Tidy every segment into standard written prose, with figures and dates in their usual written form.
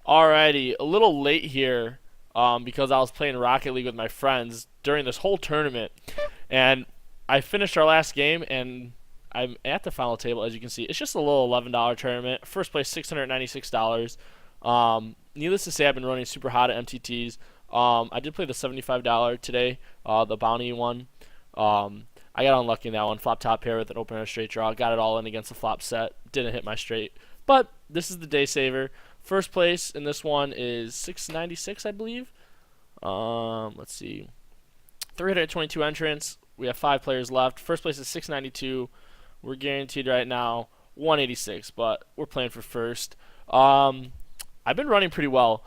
Alrighty, a little late here because I was playing Rocket League with my friends during this whole tournament, and I finished our last game, and I'm at the final table. As you can see, it's just a little $11 tournament. First place $696. Needless to say, I've been running super hot at MTTs. I did play the $75 today, the bounty one. I got unlucky in that one. Flop top pair with an opener straight draw. Got it all in against the flop set. Didn't hit my straight, but this is the day saver. First place in this one is 696, I believe. Let's see. 322 entrants. We have 5 players left. First place is 692. We're guaranteed right now 186, but we're playing for first. I've been running pretty well,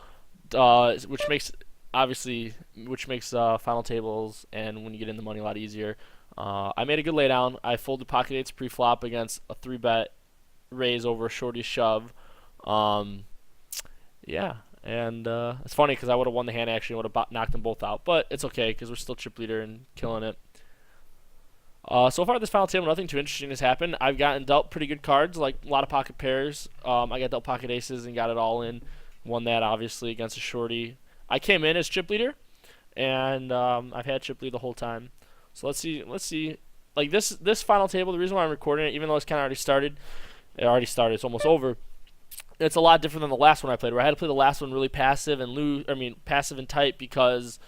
which makes final tables and when you get in the money a lot easier. I made a good laydown. I folded pocket eights pre-flop against a 3-bet raise over a shorty shove. Yeah, and it's funny because I would have won the hand action, would have knocked them both out, but it's okay because we're still chip leader and killing it. So far this final table, nothing too interesting has happened. I've gotten dealt pretty good cards, like a lot of pocket pairs. I got dealt pocket aces and got it all in. Won that obviously against a shorty. I came in as chip leader, and I've had chip lead the whole time. So let's see. Like this final table, the reason why I'm recording it, even though it's kind of already started, it's almost over. It's a lot different than the last one I played, where I had to play the last one really passive and passive and tight because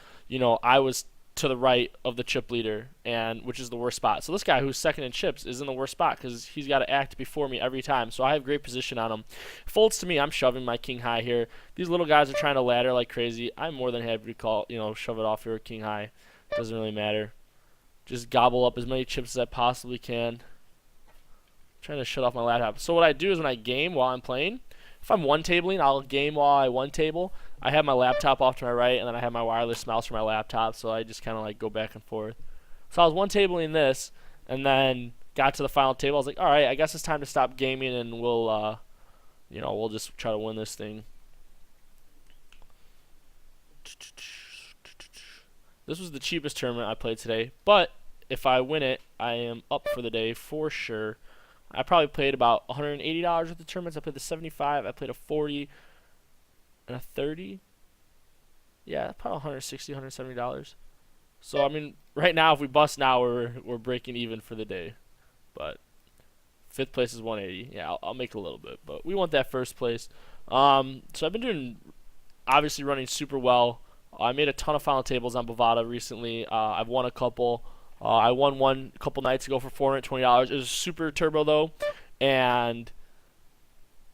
I was to the right of the chip leader, and which is the worst spot. So this guy who's second in chips is in the worst spot because he's got to act before me every time. So I have great position on him. Folds to me, I'm shoving my king high here. These little guys are trying to ladder like crazy. I'm more than happy to shove it off here king high. Doesn't really matter. Just gobble up as many chips as I possibly can. Trying to shut off my laptop. So what I do is when I game while I'm playing, if I'm one-tabling, I'll game while I one-table. I have my laptop off to my right, and then I have my wireless mouse for my laptop, so I just kind of like go back and forth. So I was one-tabling this, and then got to the final table. I was like, all right, I guess it's time to stop gaming, and we'll just try to win this thing. This was the cheapest tournament I played today, but if I win it, I am up for the day for sure. I probably played about $180 worth of tournaments. I played the 75. I played a 40 and a 30. Yeah, probably $160, $170. So I mean, right now, if we bust now, we're breaking even for the day. But fifth place is 180. Yeah, I'll make a little bit, but we want that first place. So I've been doing, obviously running super well. I made a ton of final tables on Bovada recently. I've won a couple. I won one a couple nights ago for $420. It was super turbo though, and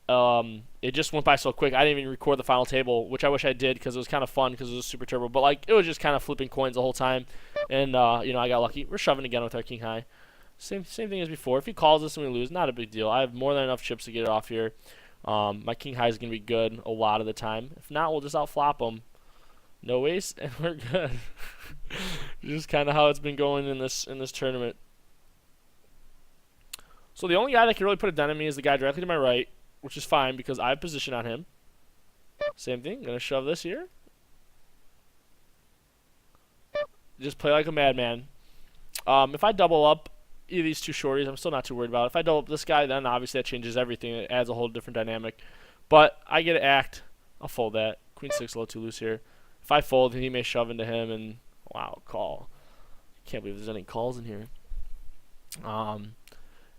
it just went by so quick. I didn't even record the final table, which I wish I did because it was kind of fun because it was super turbo. But like it was just kind of flipping coins the whole time, and I got lucky. We're shoving again with our king high. Same thing as before. If he calls us and we lose, not a big deal. I have more than enough chips to get it off here. My king high is gonna be good a lot of the time. If not, we'll just outflop him. No ace, and we're good. Just kind of how it's been going in this tournament. So the only guy that can really put a dent in me is the guy directly to my right, which is fine because I have position on him. Same thing. Gonna shove this here. Just play like a madman. If I double up either of these two shorties, I'm still not too worried about it. If I double up this guy, then obviously that changes everything. It adds a whole different dynamic. But I get to act. I'll fold that. Queen 6 a little too loose here. If I fold, he may shove into him, and wow, call. Can't believe there's any calls in here.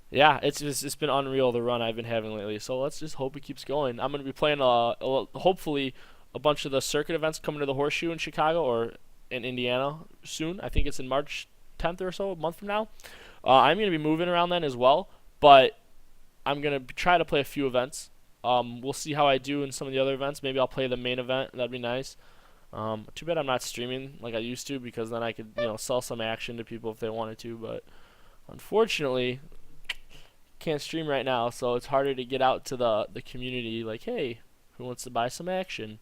Yeah, it's been unreal the run I've been having lately. So let's just hope it keeps going. I'm gonna be playing hopefully a bunch of the circuit events coming to the Horseshoe in Chicago or in Indiana soon. I think it's in March 10th or so, a month from now. I'm gonna be moving around then as well, but I'm gonna try to play a few events. We'll see how I do in some of the other events. Maybe I'll play the main event. That'd be nice. Too bad I'm not streaming like I used to because then I could, sell some action to people if they wanted to. But unfortunately, can't stream right now, so it's harder to get out to the community. Like, hey, who wants to buy some action?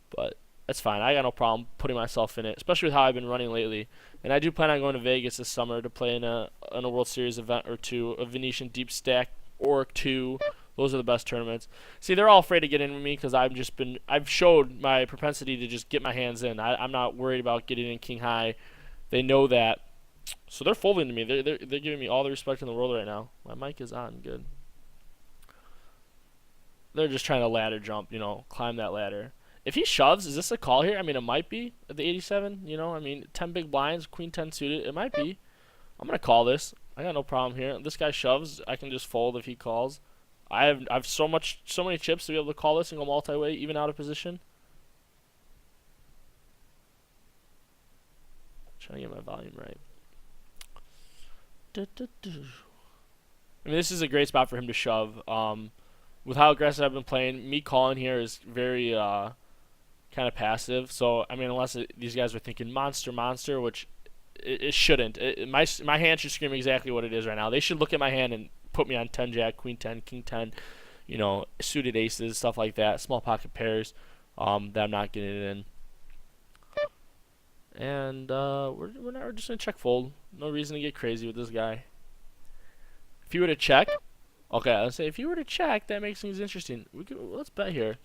But that's fine. I got no problem putting myself in it, especially with how I've been running lately. And I do plan on going to Vegas this summer to play in a World Series event or two, a Venetian Deep Stack or two. Those are the best tournaments. See, they're all afraid to get in with me because I've showed my propensity to just get my hands in. I'm not worried about getting in king high. They know that, so they're folding to me. They're giving me all the respect in the world right now. My mic is on, good. They're just trying to ladder jump, climb that ladder. If he shoves, is this a call here? I mean, it might be at the 87. I mean, 10 big blinds, queen 10 suited. It might be. I'm gonna call this. I got no problem here. This guy shoves. I can just fold if he calls. I've so many chips to be able to call this and go multi-way, even out of position. Trying to get my volume right. I mean, this is a great spot for him to shove. With how aggressive I've been playing, me calling here is very kind of passive. So, I mean, unless these guys are thinking monster, monster, which it shouldn't. My hand should scream exactly what it is right now. They should look at my hand and put me on 10 jack, queen 10, king 10, suited aces, stuff like that, small pocket pairs that I'm not getting it in. And we're just going to check fold. No reason to get crazy with this guy. If he were to check, okay, let's say if he were to check, that makes things interesting. Let's bet here.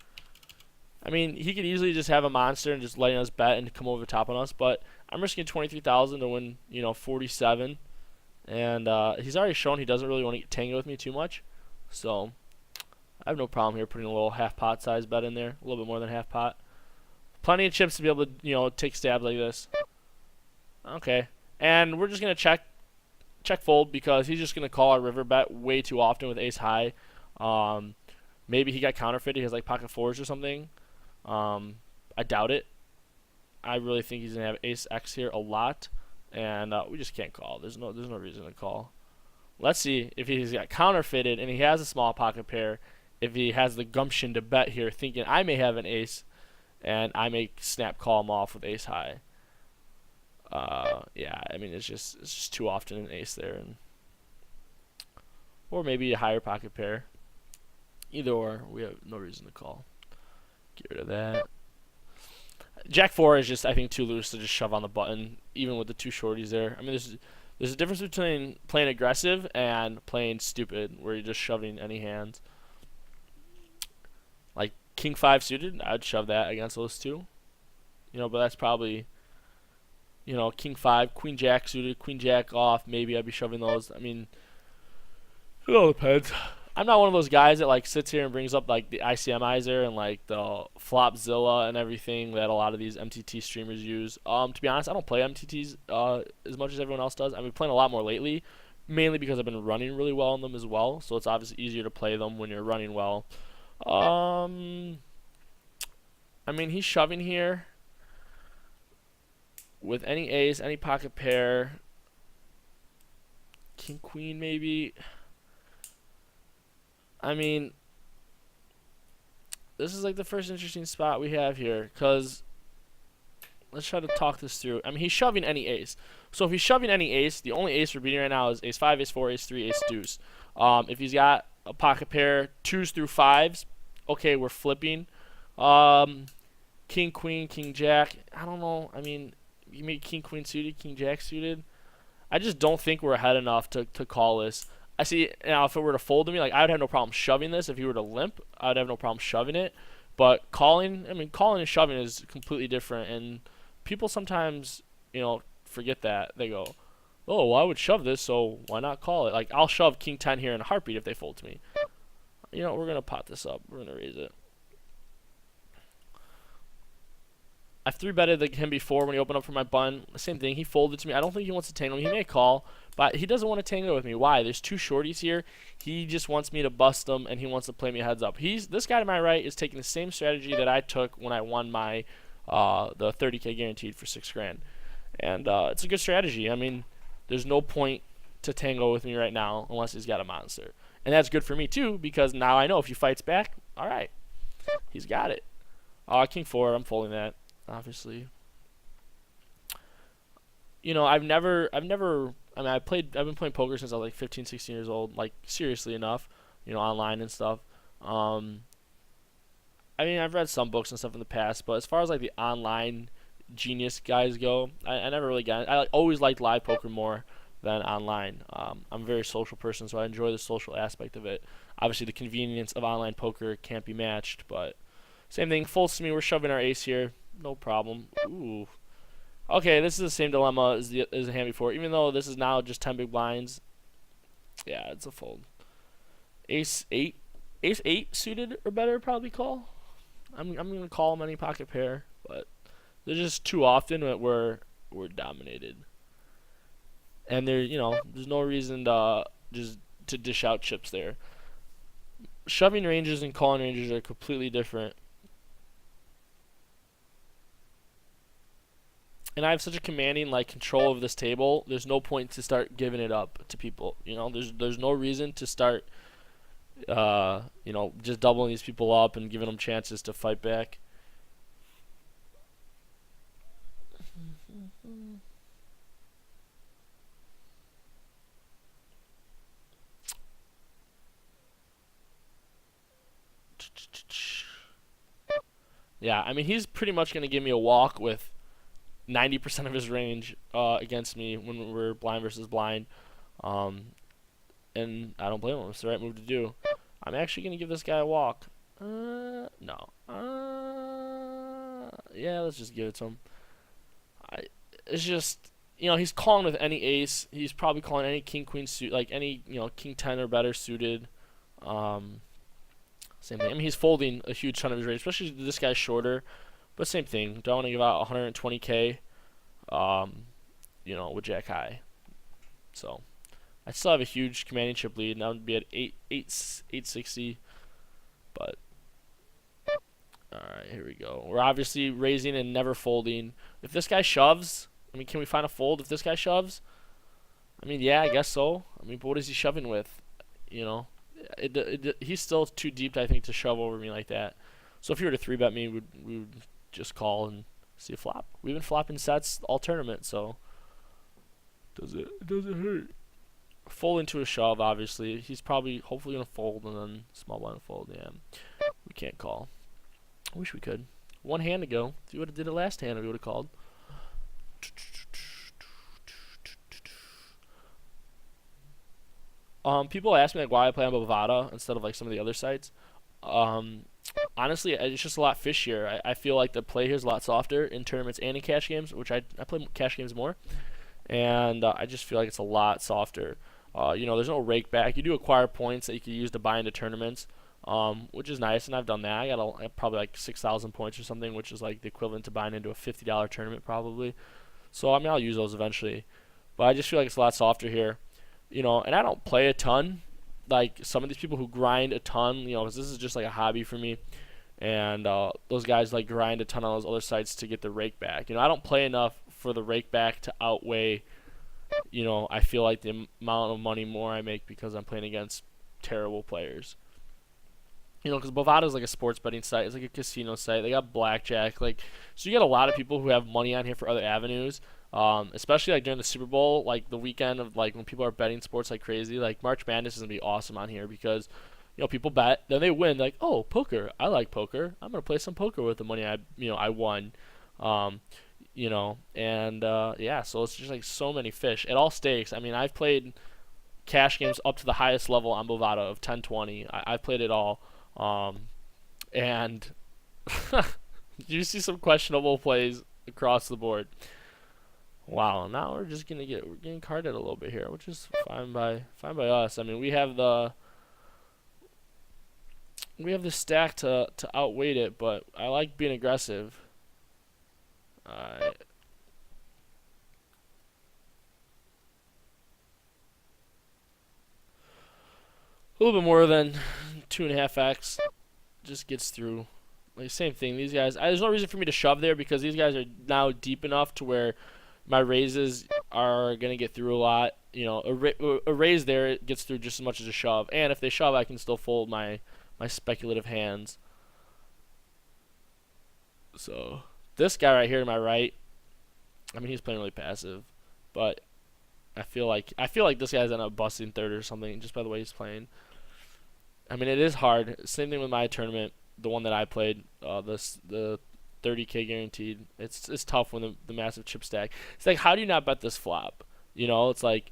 I mean, he could easily just have a monster and just letting us bet and come over the top on us, but I'm risking 23,000 to win, 47. And he's already shown he doesn't really want to tango with me too much. So I have no problem here putting a little half pot size bet in there, a little bit more than half pot. Plenty of chips to be able to, take stabs like this. Okay. And we're just going to check fold because he's just going to call our river bet way too often with ace high. Maybe he got counterfeited. He has like pocket fours or something. I doubt it. I really think he's going to have ace X here a lot. And we just can't call. There's no reason to call. Let's see if he's got counterfeited and he has a small pocket pair. If he has the gumption to bet here thinking I may have an ace and I may snap call him off with ace high. Yeah, I mean it's just too often an ace there, or maybe a higher pocket pair. Either or, we have no reason to call. Get rid of that. Jack 4 is just, I think, too loose to just shove on the button, even with the two shorties there. I mean, there's a difference between playing aggressive and playing stupid, where you're just shoving any hands. Like King 5 suited, I'd shove that against those two. But that's probably, King 5, Queen Jack suited, Queen Jack off. Maybe I'd be shoving those. I mean, it all depends. I'm not one of those guys that like sits here and brings up like the ICMizer and like the Flopzilla and everything that a lot of these MTT streamers use. To be honest, I don't play MTTs as much as everyone else does. I've been playing a lot more lately, mainly because I've been running really well on them as well. So it's obviously easier to play them when you're running well. I mean, he's shoving here with any ace, any pocket pair, king queen maybe. I mean, this is like the first interesting spot we have here, because let's try to talk this through. I mean, he's shoving any ace. So if he's shoving any ace, the only ace we're beating right now is ace 5, ace 4, ace 3, ace deuce. If he's got a pocket pair, 2s through 5s, okay, we're flipping. King, queen, king, jack, I don't know. I mean, you make king, queen suited, king, jack suited. I just don't think we're ahead enough to call this. I see now if it were to fold to me, like I would have no problem shoving this. If he were to limp, I would have no problem shoving it. But calling, I mean, calling and shoving is completely different, and people sometimes, forget that. They go, "Oh, well, I would shove this, so why not call it?" Like I'll shove king 10 here in a heartbeat if they fold to me. We're gonna pot this up. We're gonna raise it. I've 3-betted him before when he opened up for my button. Same thing. He folded to me. I don't think he wants to tangle me. He may call, but he doesn't want to tango with me. Why? There's two shorties here. He just wants me to bust them, and he wants to play me heads up. This guy to my right is taking the same strategy that I took when I won my the 30K guaranteed for $6,000, and it's a good strategy. I mean, there's no point to tango with me right now unless he's got a monster, and that's good for me too because now I know if he fights back, all right, he's got it. King 4, I'm folding that. Obviously, I've been playing poker since I was like 15, 16 years old, like seriously enough, online and stuff. I mean, I've read some books and stuff in the past, but as far as like the online genius guys go, I never really got it. I always liked live poker more than online. I'm a very social person, so I enjoy the social aspect of it. Obviously, the convenience of online poker can't be matched, but same thing, folds to me, we're shoving our ace here. No problem. Ooh. Okay, this is the same dilemma as the hand before. Even though this is now just 10 big blinds. Yeah, it's a fold. Ace 8. Ace 8 suited or better probably call. I'm gonna call him any pocket pair, but there's just too often that we're dominated, and there's no reason to just to dish out chips there. Shoving ranges and calling ranges are completely different. And I have such a commanding like control of this table. There's no point to start giving it up to people. There's no reason to start just doubling these people up and giving them chances to fight back. Yeah, I mean he's pretty much gonna give me a walk with 90% of his range against me when we're blind versus blind. Um, and I don't blame him. It's the right move to do. I'm actually going to give this guy a walk. No. Yeah, let's just give it to him. It's just, he's calling with any ace. He's probably calling any king queen suit, like any, king 10 or better suited. Same thing. I mean, he's folding a huge ton of his range, especially this guy's shorter. But same thing. Don't want to give out 120k, with Jack High. So I still have a huge commanding chip lead. Now would be at 860. But all right, here we go. We're obviously raising and never folding. If this guy shoves, I mean, can we find a fold if this guy shoves? I mean, yeah, I guess so. I mean, but what is he shoving with? He's still too deep, I think, to shove over me like that. So if you were to 3-bet me, we would just call and see a flop. We've been flopping sets all tournament, so it doesn't hurt. Fold into a shove, obviously. He's hopefully gonna fold and then small blind fold. Yeah, we can't call. I wish we could. One hand to go. If you would have did it last hand, we would have called. People ask me like why I play on Bovada instead of like some of the other sites. Honestly, it's just a lot fishier. I feel like the play here is a lot softer in tournaments and in cash games, which I play cash games more, and I just feel like it's a lot softer. There's no rake back. You do acquire points that you can use to buy into tournaments, which is nice, and I've done that. I got probably like 6,000 points or something, which is like the equivalent to buying into a $50 tournament probably. So I mean, I'll use those eventually, but I just feel like it's a lot softer here. And I don't play a ton. Like some of these people who grind a ton, because this is just like a hobby for me, and those guys like grind a ton on those other sites to get the rake back. I don't play enough for the rake back to outweigh, I feel like the amount of money more I make because I'm playing against terrible players. Because Bovada is like a sports betting site, it's like a casino site. They got blackjack, so you get a lot of people who have money on here for other avenues. Especially like during the Super Bowl, like the weekend of like when people are betting sports like crazy, like March Madness is gonna be awesome on here because people bet, then they win, like, oh, poker, I like poker, I'm gonna play some poker with the money I won, yeah, so it's just like so many fish at all stakes. I mean, I've played cash games up to the highest level on Bovada of 10-20. I've played it all, and you see some questionable plays across the board. Wow, now we're getting carded a little bit here, which is fine by us. I mean, we have the stack to outweight it, but I like being aggressive. Alright. A little bit more than 2.5x just gets through. Like same thing. These guys, there's no reason for me to shove there because these guys are now deep enough to where my raises are going to get through a lot. A raise there, it gets through just as much as a shove. And if they shove, I can still fold my speculative hands. So this guy right here to my right, I mean, he's playing really passive. But I feel like this guy's end up busting third or something just by the way he's playing. I mean, it is hard. Same thing with my tournament, the one that I played, the 30k guaranteed. It's tough when the massive chip stack. It's like, how do you not bet this flop? It's like,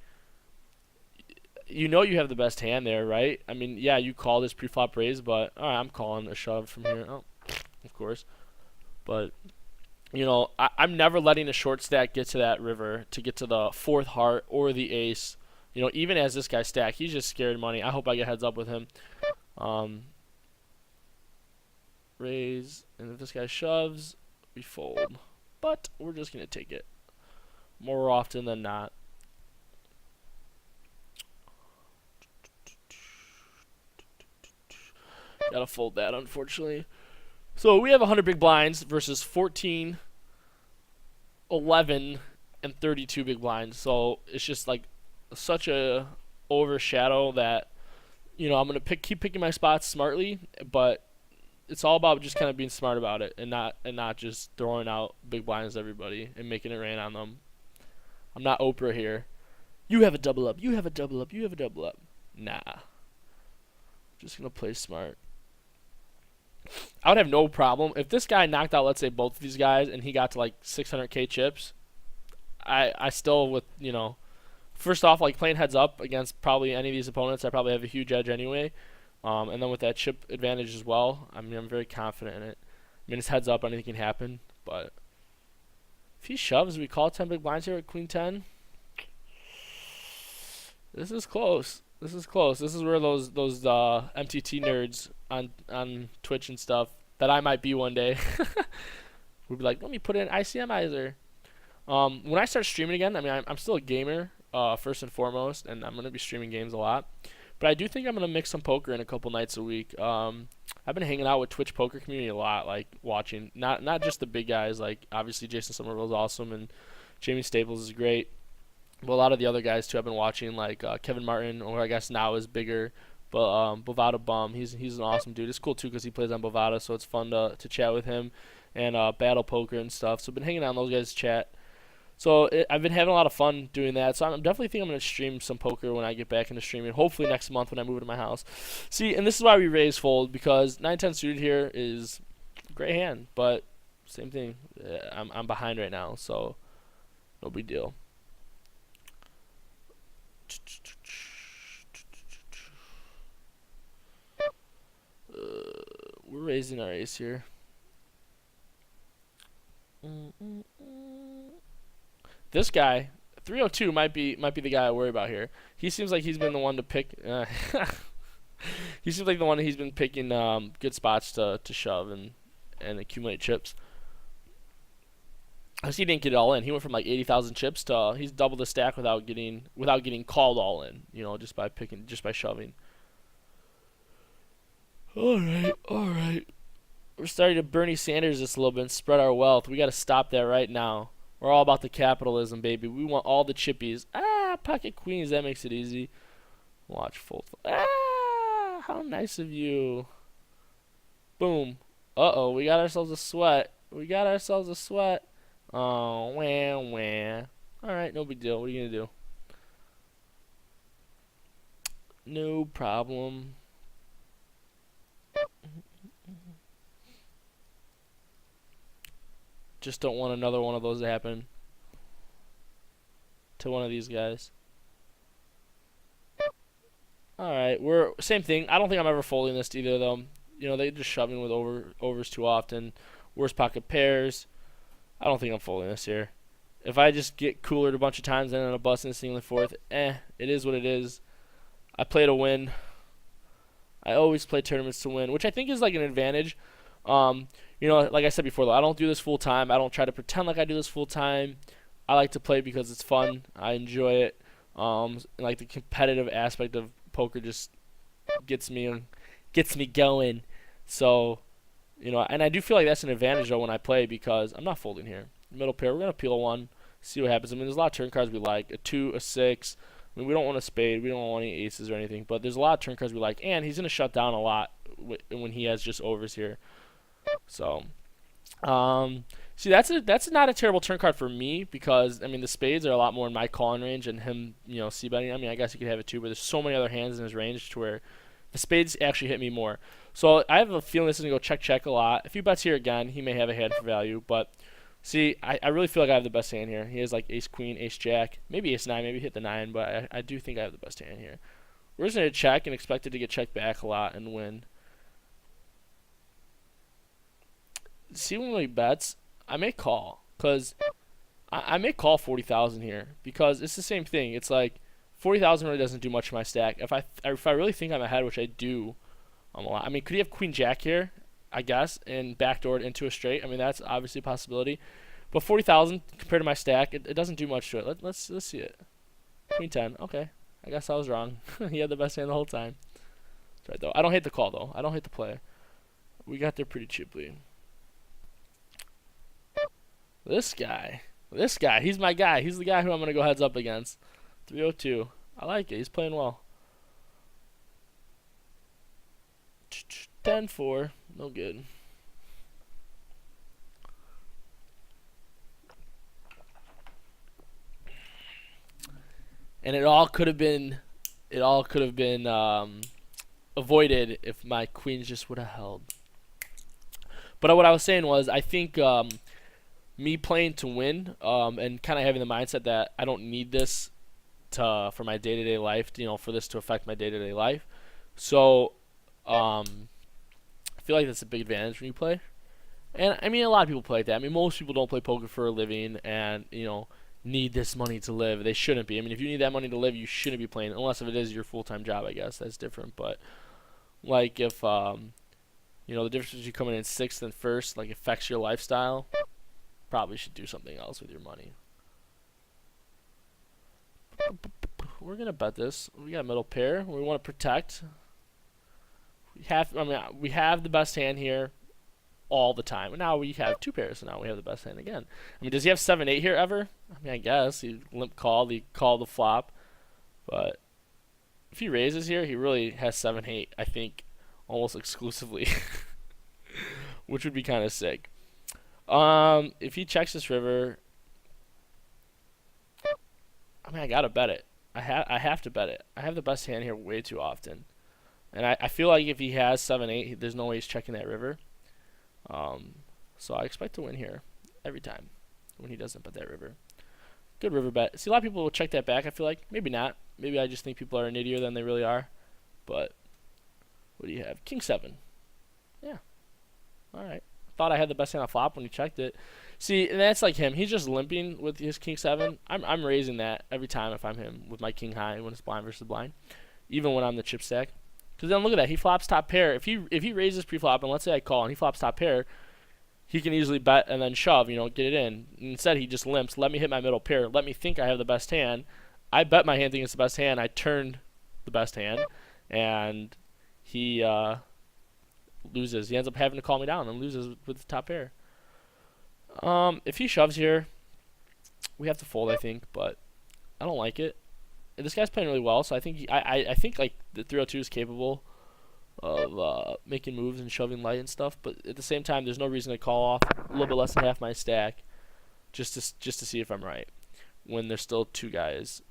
you have the best hand there, right? I mean, yeah, you call this pre-flop raise, but all right, I'm calling a shove from here. Oh, of course. But I'm never letting a short stack get to that river to get to the fourth heart or the ace. Even as this guy stack, he's just scared money. I hope I get heads up with him. raise, and if this guy shoves, we fold. But we're just going to take it more often than not. Gotta fold that, unfortunately. So we have 100 big blinds versus 14, 11, and 32 big blinds. So it's just like such a overshadow that, I'm gonna keep picking my spots smartly, but it's all about just kind of being smart about it and not just throwing out big blinds to everybody and making it rain on them. I'm not Oprah here. You have a double up. You have a double up. You have a double up. Nah. Just gonna play smart. I would have no problem if this guy knocked out, let's say, both of these guys, and he got to like 600k chips. I still would, first off, like playing heads up against probably any of these opponents, I probably have a huge edge anyway. And then with that chip advantage as well, I mean, I'm very confident in it. I mean, it's heads up, anything can happen. But if he shoves, we call 10 big blinds here at Queen 10. This is close. This is close. This is where those MTT nerds on Twitch and stuff that I might be one day would be like, let me put in ICMizer. When I start streaming again, I mean, I'm still a gamer first and foremost, and I'm gonna be streaming games a lot. But I do think I'm gonna mix some poker in a couple nights a week. I've been hanging out with Twitch poker community a lot, like watching not just the big guys, like obviously Jason Somerville is awesome and Jamie Staples is great. But a lot of the other guys too I've been watching, like Kevin Martin, or I guess now is bigger, but Bovada Bum, he's an awesome dude. It's cool too because he plays on Bovada, so it's fun to chat with him and battle poker and stuff. So I've been hanging out on those guys' chat. So I've been having a lot of fun doing that. So I'm definitely think I'm going to stream some poker when I get back into streaming. Hopefully next month when I move into my house. See, and this is why we raise fold, because 9-10 suited here is a great hand. But same thing. I'm behind right now, so no big deal. We're raising our ace here. This guy, 302, might be the guy I worry about here. He seems like he's been the one to pick. He seems like the one he's been picking good spots to shove and accumulate chips. I see he didn't get it all in. He went from like 80,000 chips to he's doubled the stack without getting called all in. Just by shoving. All right. We're starting to Bernie Sanders this a little bit and spread our wealth. We got to stop that right now. We're all about the capitalism, baby. We want all the chippies. Pocket queens. That makes it easy. Watch fold. How nice of you. Boom. Uh-oh. We got ourselves a sweat. Oh, wah. All right, no big deal. What are you going to do? No problem. Just don't want another one of those to happen to one of these guys. Alright, we're same thing. I don't think I'm ever folding this to either of them. They just shove me with overs too often. Worst pocket pairs. I don't think I'm folding this here. If I just get coolered a bunch of times and end up busting this thing in the fourth, it is what it is. I play to win. I always play tournaments to win, which I think is like an advantage. Like I said before, though, I don't do this full time. I don't try to pretend like I do this full time. I like to play because it's fun. I enjoy it. And like the competitive aspect of poker just gets me going. So, and I do feel like that's an advantage though when I play because I'm not folding here. Middle pair, we're gonna peel a 1, see what happens. I mean, there's a lot of turn cards we like. A 2, a 6. I mean, we don't want a spade. We don't want any aces or anything. But there's a lot of turn cards we like, and he's gonna shut down a lot when he has just overs here. So, see, that's not a terrible turn card for me because I mean the spades are a lot more in my calling range and him, c-betting. I mean, I guess he could have it too, but there's so many other hands in his range to where the spades actually hit me more. So I have a feeling this is gonna go check a lot. If he bets here again, he may have a hand for value, but see, I really feel like I have the best hand here. He has like ace queen, ace jack, maybe ace 9, maybe hit the 9, but I do think I have the best hand here. We're just gonna check and expect it to get checked back a lot and win. See, when he bets, I may call because I may call 40,000 here because it's the same thing. It's like 40,000 really doesn't do much for my stack. If I really think I'm ahead, which I do, I'm a lot. I mean, could he have queen jack here? I guess, and backdoored into a straight. I mean, that's obviously a possibility. But 40,000 compared to my stack, it doesn't do much to it. Let's see it. Queen 10. Okay. I guess I was wrong. He had the best hand the whole time. That's right, though. I don't hate the call, though. I don't hate the play. We got there pretty cheaply. This guy. He's my guy. He's the guy who I'm going to go heads up against. 302. I like it. He's playing well. 10-4. No good. And it all could have been avoided if my queens just would have held. But what I was saying was, I think me playing to win and kind of having the mindset that I don't need this for my day-to-day life, for this to affect my day-to-day life. So I feel like that's a big advantage when you play. And I mean, a lot of people play like that. I mean, most people don't play poker for a living and need this money to live. They shouldn't be. I mean, if you need that money to live, you shouldn't be playing, unless if it is your full-time job. I guess that's different. But like if the difference between coming in sixth and first like affects your lifestyle, probably should do something else with your money. We're gonna bet this. We got middle pair. We want to protect. We have the best hand here all the time. And now we have two pairs, so now we have the best hand again. I mean, does he have 7-8 here ever? I mean, I guess he limp called. He called the flop, but if he raises here, he really has 7-8. I think almost exclusively, which would be kind of sick. If he checks this river, I mean, I gotta bet it. I have to bet it. I have the best hand here way too often, and I feel like if he has 7-8, there's no way he's checking that river. So I expect to win here every time when he doesn't bet that river. Good river bet. See, a lot of people will check that back. I feel like maybe not. Maybe I just think people are nittier than they really are. But what do you have? King 7. Yeah. All right. Thought I had the best hand on flop when he checked it. See, and that's like him. He's just limping with his King 7. I'm raising that every time if I'm him with my King high when it's blind versus blind, even when I'm the chip stack. Because then look at that. He flops top pair. If he raises pre-flop, and let's say I call and he flops top pair, he can easily bet and then shove, get it in. Instead, he just limps. Let me hit my middle pair. Let me think I have the best hand. I bet my hand thinking it's the best hand. I turned the best hand, and he loses. He ends up having to call me down and loses with the top pair. If he shoves here, we have to fold, I think, but I don't like it. This guy's playing really well, so I think I think like the 302 is capable of making moves and shoving light and stuff. But at the same time, there's no reason to call off a little bit less than half my stack, just to see if I'm right. When there's still two guys,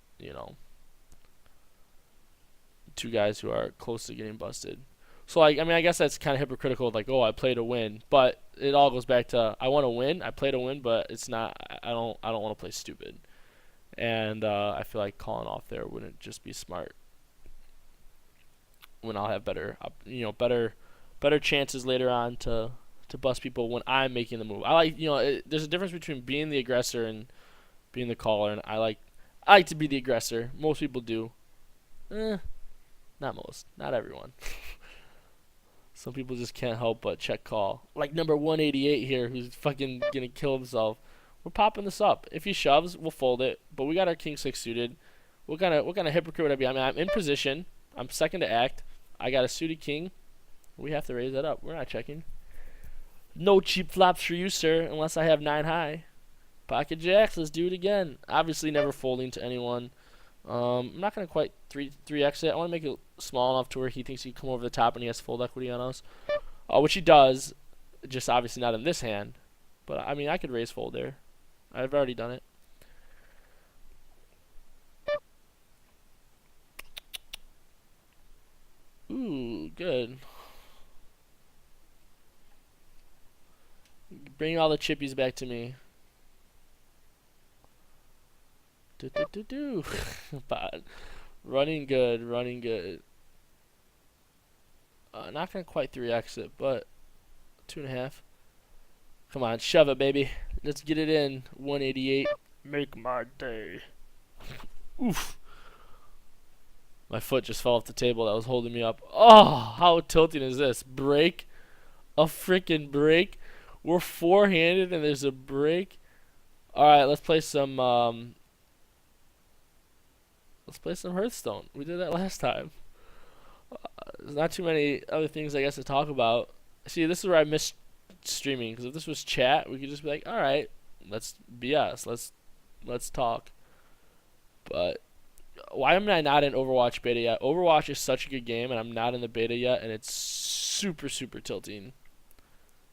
two guys who are close to getting busted. So like, I mean, I guess that's kind of hypocritical. Like, oh, I play to win, but it all goes back to I want to win. I play to win, but it's not. I don't want to play stupid. And I feel like calling off there wouldn't just be smart. When I'll have better chances later on to bust people when I'm making the move. I like, there's a difference between being the aggressor and being the caller, and I like to be the aggressor. Most people do. Not most, not everyone. Some people just can't help but check call. Like number 188 here, who's fucking gonna kill himself. We're popping this up. If he shoves, we'll fold it. But we got our King 6 suited. What kind of hypocrite would I be? I mean, I'm in position. I'm second to act. I got a suited king. We have to raise that up. We're not checking. No cheap flops for you, sir, unless I have 9 high. Pocket jacks. Let's do it again. Obviously, never folding to anyone. I'm not gonna quite 3x it. I want to make it small enough to where he thinks he can come over the top and he has full equity on us, which he does. Just obviously not in this hand. But I mean, I could raise fold there. I've already done it. Ooh, good. Bring all the chippies back to me. But running good. Not gonna quite 3x it, but 2.5. Come on, shove it, baby. Let's get it in. 188. Make my day. Oof. My foot just fell off the table that was holding me up. Oh, how tilting is this? Break. A freaking break. We're four-handed and there's a break. All right, let's play some Hearthstone. We did that last time. There's not too many other things I guess to talk about. See, this is where I miss streaming because if this was chat, we could just be like, all right, let's BS, let's talk. But why am I not in Overwatch beta yet? Overwatch is such a good game, and I'm not in the beta yet, and it's super super tilting.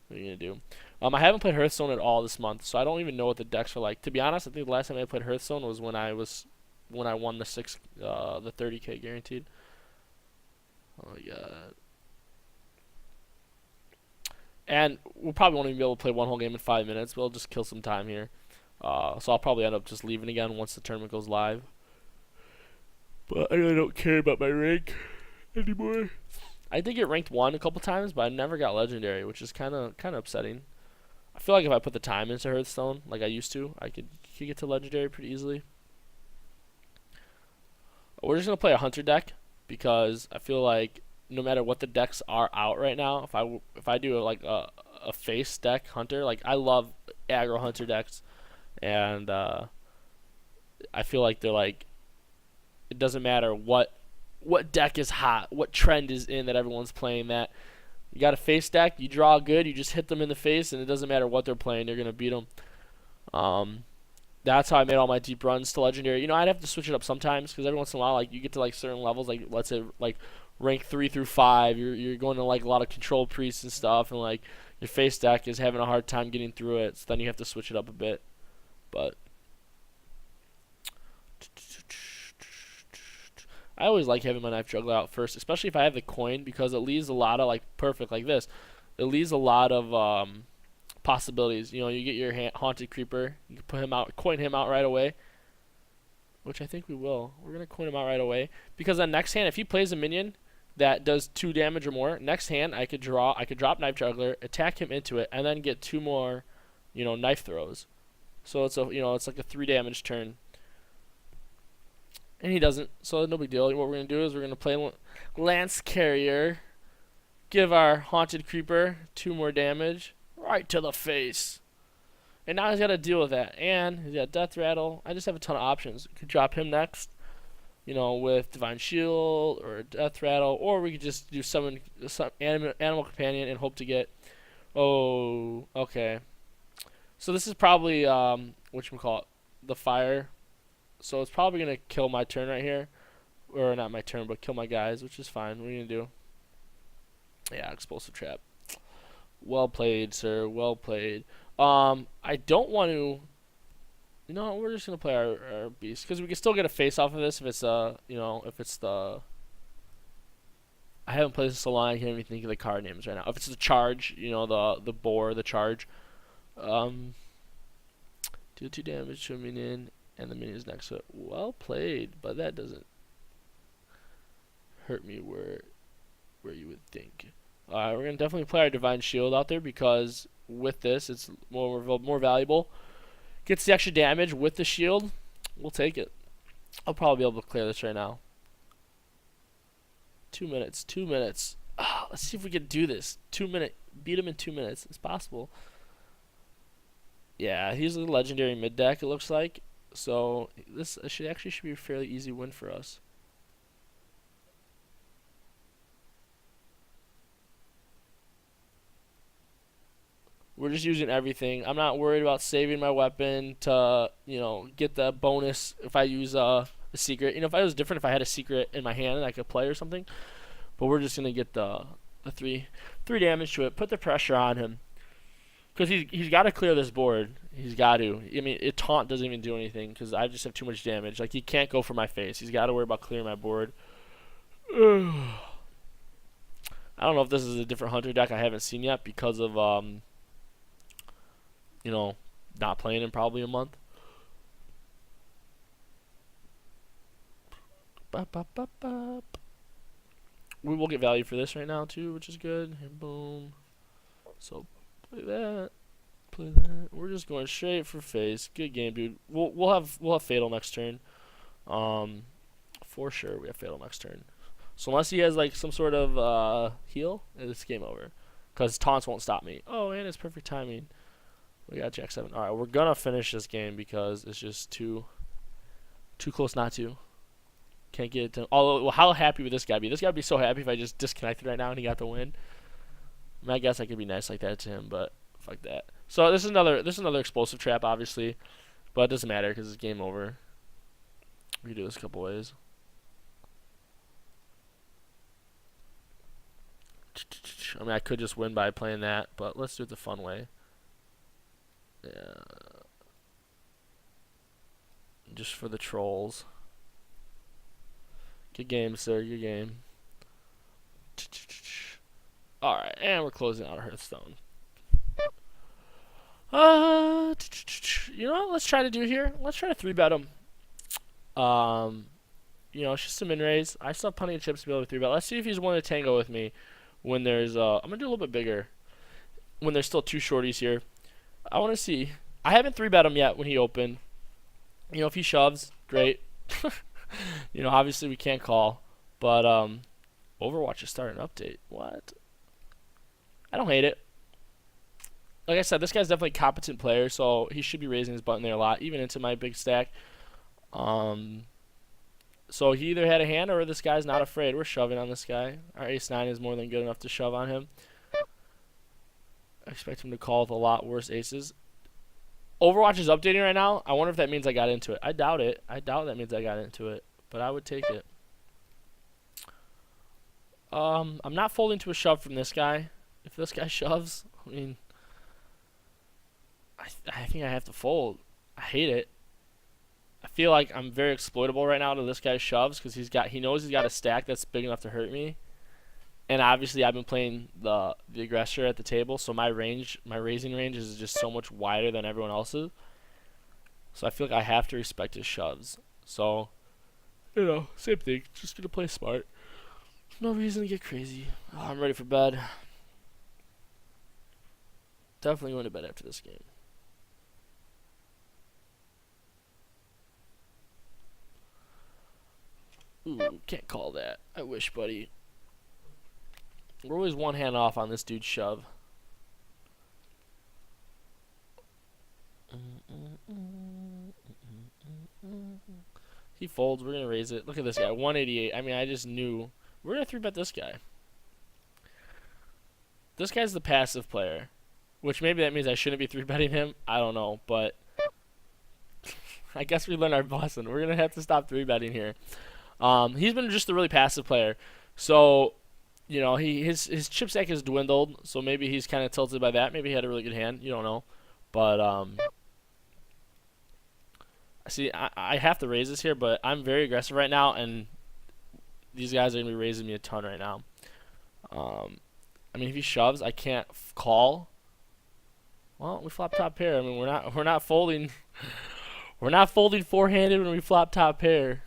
What are you gonna do? I haven't played Hearthstone at all this month, so I don't even know what the decks are like. To be honest, I think the last time I played Hearthstone was when I won the 30K guaranteed. Oh my god. And we'll probably won't even be able to play one whole game in 5 minutes. We'll just kill some time here. So I'll probably end up just leaving again once the tournament goes live. But I really don't care about my rank anymore. I did get ranked 1 a couple times, but I never got legendary, which is kind of upsetting. I feel like if I put the time into Hearthstone like I used to, I could get to legendary pretty easily. We're just gonna play a hunter deck because I feel like no matter what the decks are out right now, if I do like a face deck hunter, like I love aggro hunter decks, and I feel like they're like it doesn't matter what deck is hot, what trend is in that everyone's playing that. You got a face deck, you draw good, you just hit them in the face, and it doesn't matter what they're playing, you're gonna beat them. That's how I made all my deep runs to legendary. You know, I'd have to switch it up sometimes because every once in a while, like you get to like certain levels, like let's say like rank 3 through 5, you're going to like a lot of control priests and stuff, and like your face deck is having a hard time getting through it. So then you have to switch it up a bit. But I always like having my knife juggler out first, especially if I have the coin, because it leaves a lot of like perfect like this. It leaves a lot of possibilities. You know, you get your haunted creeper, you can put him out, coin him out right away, which I think we will. We're gonna coin him out right away because then next hand, if he plays a minion that does 2 damage or more, next hand I could drop knife juggler, attack him into it, and then get 2 more, knife throws. So it's it's like a 3 damage turn. And he doesn't, so no big deal. What we're going to do is we're going to play Lance Carrier, give our Haunted Creeper 2 more damage, right to the face. And now he's got to deal with that. And he's got Death Rattle. I just have a ton of options. We could drop him next, with Divine Shield or Death Rattle, or we could just do some Animal Companion and hope to get... Oh, okay. So this is probably, whatchamacallit, the Fire... So it's probably going to kill my turn right here. Or not my turn, but kill my guys, which is fine. What are you going to do? Yeah, Explosive Trap. Well played, sir. Well played. I don't want to... we're just going to play our beast. Because we can still get a face off of this if it's, if it's the... I haven't played this so long, I can't even think of the card names right now. If it's the Charge, the boar, the Charge. Deal 2 damage to a minion. And the minion's next to it. Well played, but that doesn't hurt me where you would think. We're gonna definitely play our Divine Shield out there because with this, it's more valuable. Gets the extra damage with the shield. We'll take it. I'll probably be able to clear this right now. 2 minutes. 2 minutes. Let's see if we can do this. 2 minute. Beat him in 2 minutes. It's possible. Yeah, he's a legendary mid deck. It looks like. So this should be a fairly easy win for us. We're just using everything. I'm not worried about saving my weapon to, get the bonus if I use a secret. If I was different, if I had a secret in my hand and I could play or something. But we're just gonna get the 3 damage to it. Put the pressure on him. Because he's got to clear this board. He's got to. I mean, taunt doesn't even do anything because I just have too much damage. Like, he can't go for my face. He's got to worry about clearing my board. I don't know if this is a different hunter deck I haven't seen yet because of, not playing in probably a month. We will get value for this right now, too, which is good. And boom. So... Play that. We're just going straight for face. Good game, dude. We'll have fatal next turn. For sure, we have fatal next turn. So unless he has like some sort of heal, it's game over. because taunts won't stop me. Oh, and it's perfect timing. We got Jack 7. All right, we're gonna finish this game because it's just too close not to. Can't get it to. Although, well, how happy would this guy be? This guy would be so happy if I just disconnected right now and he got the win. I mean, I guess I could be nice like that to him, but fuck that. So this is another explosive trap, obviously, but it doesn't matter because it's game over. We can do this a couple ways. I mean, I could just win by playing that, but let's do it the fun way. Yeah. Just for the trolls. Good game, sir. Good game. Alright, and we're closing out Hearthstone. You know what? Let's try to do here. Let's try to 3-bet him. You know, it's just a min raise. I still have plenty of chips to be able to 3-bet. Let's see if he's willing to tango with me when there's, I'm going to do a little bit bigger. When there's still 2 shorties here. I want to see. I haven't 3-bet him yet when he opened. You know, if he shoves, great. You know, obviously we can't call. But, Overwatch is starting an update. What? I don't hate it. Like I said, this guy's definitely a competent player, so he should be raising his button there a lot, even into my big stack. So he either had a hand or this guy's not afraid. We're shoving on this guy. Our ace-9 is more than good enough to shove on him. I expect him to call with a lot worse aces. Overwatch is updating right now. I wonder if that means I got into it. I doubt it. I doubt that means I got into it, but I would take it. I'm not folding to a shove from this guy. If this guy shoves, I mean, I think I have to fold. I hate it. I feel like I'm very exploitable right now to this guy's shoves because he knows he's got a stack that's big enough to hurt me. And obviously I've been playing the aggressor at the table, so my raising range is just so much wider than everyone else's. So I feel like I have to respect his shoves. So, you know, same thing. Just gonna play smart. No reason to get crazy. Oh, I'm ready for bed. Definitely going to bed after this game. Ooh, can't call that. I wish, buddy. We're always one hand off on this dude's shove. He folds. We're going to raise it. Look at this guy. 188. I mean, I just knew. We're going to 3-bet this guy. This guy's the passive player. Which maybe that means I shouldn't be 3-betting him. I don't know. But I guess we learned our lesson. We're going to have to stop 3-betting here. He's been just a really passive player. So, you know, his chip stack has dwindled. So maybe he's kind of tilted by that. Maybe he had a really good hand. You don't know. But, see, I have to raise this here, but I'm very aggressive right now, and these guys are going to be raising me a ton right now. I mean, if he shoves, I can't call. Well, we flop top pair. I mean, we're not folding. We're not folding four-handed when we flop top pair.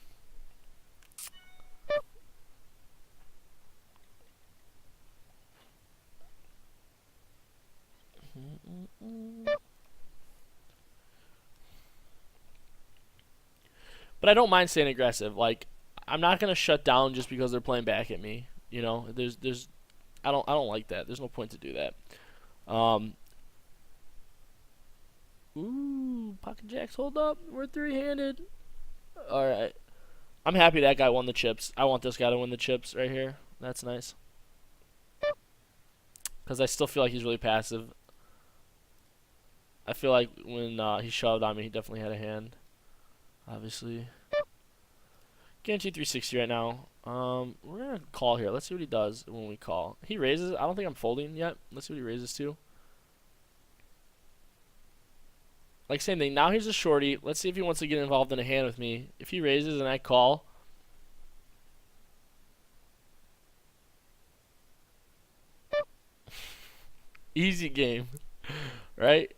But I don't mind staying aggressive. Like, I'm not gonna shut down just because they're playing back at me. You know, I don't like that. There's no point to do that. Ooh, pocket jacks, hold up. We're 3-handed. All right. I'm happy that guy won the chips. I want this guy to win the chips right here. That's nice. Because I still feel like he's really passive. I feel like when he shoved on me, he definitely had a hand. Obviously. Guaranteed 360 right now. We're going to call here. Let's see what he does when we call. He raises. I don't think I'm folding yet. Let's see what he raises to. Like, same thing. Now he's a shorty. Let's see if he wants to get involved in a hand with me. If he raises and I call. Easy game. Right?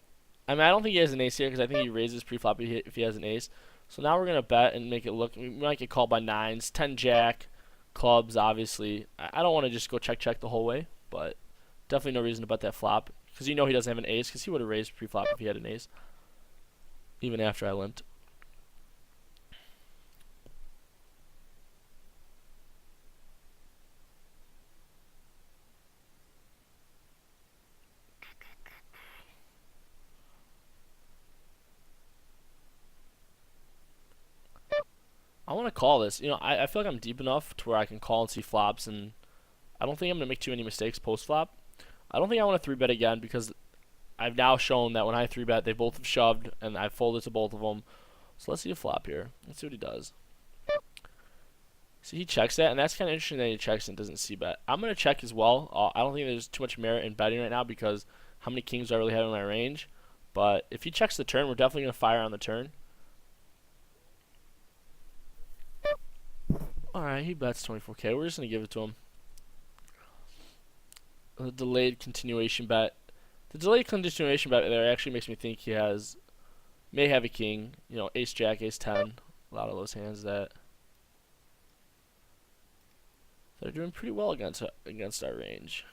I mean, I don't think he has an ace here because I think he raises pre-flop if he has an ace. So now we're going to bet and make it look. We might get called by 9s. 10 jack. Clubs, obviously. I don't want to just go check the whole way. But definitely no reason to bet that flop. Because you know he doesn't have an ace. Because he would have raised pre-flop if he had an ace. Even after I limped. want to call this. I feel like I'm deep enough to where I can call and see flops, and I don't think I'm going to make too many mistakes post-flop. I don't think I want to 3-bet again because I've now shown that when I 3-bet, they both have shoved, and I've folded to both of them. So let's see a flop here. Let's see what he does. See, he checks that, and that's kind of interesting that he checks and doesn't c-bet. I'm going to check as well. I don't think there's too much merit in betting right now because how many kings do I really have in my range? But if he checks the turn, we're definitely going to fire on the turn. Alright, he bets 24k. We're just going to give it to him. The delayed continuation bet. The delayed continuation bet there actually makes me think he may have a king. Ace jack, ace 10. A lot of those hands that they're doing pretty well against our range.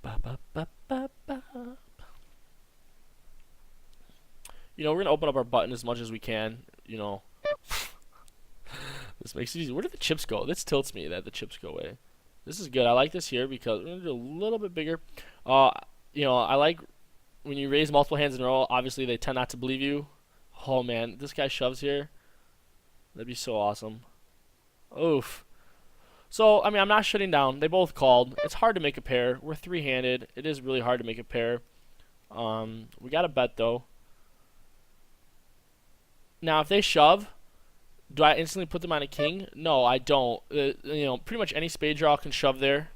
We're gonna open up our button as much as we can. This makes it easy. Where did the chips go? This tilts me that the chips go away. This is good. I like this here because we're gonna do a little bit bigger. I like when you raise multiple hands in a row. Obviously, they tend not to believe you. Oh man, this guy shoves here. That'd be so awesome. Oof. So, I mean, I'm not shutting down. They both called. It's hard to make a pair. We're three-handed. It is really hard to make a pair. We got to bet, though. Now, if they shove, do I instantly put them on a king? No, I don't. Pretty much any spade draw can shove there.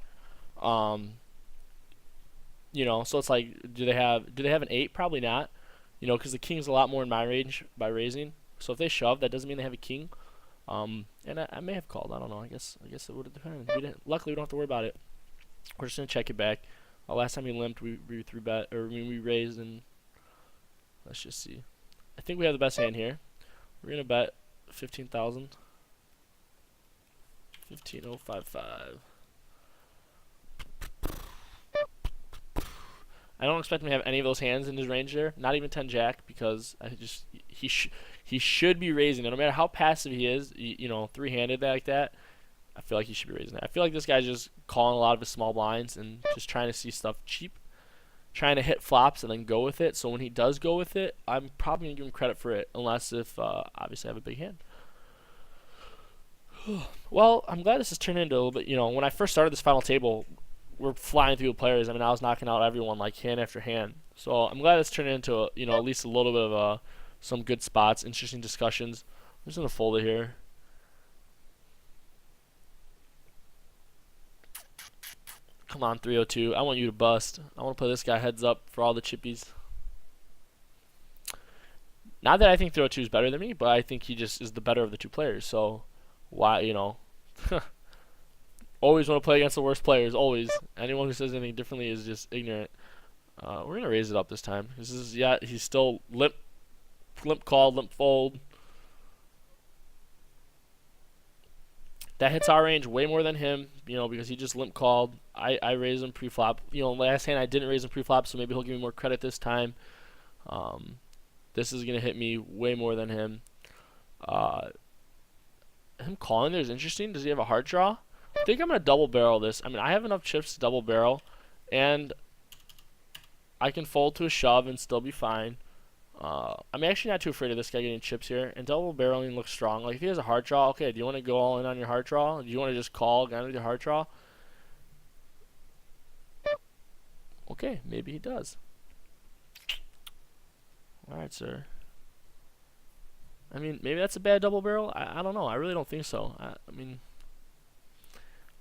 So it's like, do they have an 8? Probably not. Because the king's a lot more in my range by raising. So if they shove, that doesn't mean they have a king. And I may have called. I don't know. I guess it would have depended. Luckily, we don't have to worry about it. We're just gonna check it back. Last time we limped, we 3-bet, we raised, and let's just see. I think we have the best hand here. We're gonna bet 15,000. 15,055. I don't expect him to have any of those hands in his range there. Not even 10 jack because he should be raising it. No matter how passive he is, three-handed like that, I feel like he should be raising it. I feel like this guy's just calling a lot of his small blinds and just trying to see stuff cheap, trying to hit flops and then go with it. So when he does go with it, I'm probably going to give him credit for it, unless if, obviously, I have a big hand. Well, I'm glad this has turned into a little bit, when I first started this final table, we're flying through the players. I mean, I was knocking out everyone like hand after hand. So I'm glad it's turned into, at least a little bit of some good spots, interesting discussions. I'm just going to fold it here. Come on, 302. I want you to bust. I want to play this guy heads up for all the chippies. Not that I think 302 is better than me, but I think he just is the better of the two players. So, why, always want to play against the worst players, always. Anyone who says anything differently is just ignorant. We're going to raise it up this time. He's still limp call, limp fold. That hits our range way more than him, because he just limp called. I raised him pre-flop. Last hand I didn't raise him pre-flop, so maybe he'll give me more credit this time. This is going to hit me way more than him. Him calling there is interesting. Does he have a hard draw? I think I'm going to double barrel this. I mean, I have enough chips to double barrel, and I can fold to a shove and still be fine. I'm actually not too afraid of this guy getting chips here, and double barreling looks strong. Like, if he has a hard draw, okay, do you want to go all in on your hard draw? Do you want to just call again with your hard draw? Okay, maybe he does. Alright, sir. I mean, maybe that's a bad double barrel. I don't know. I really don't think so. I mean,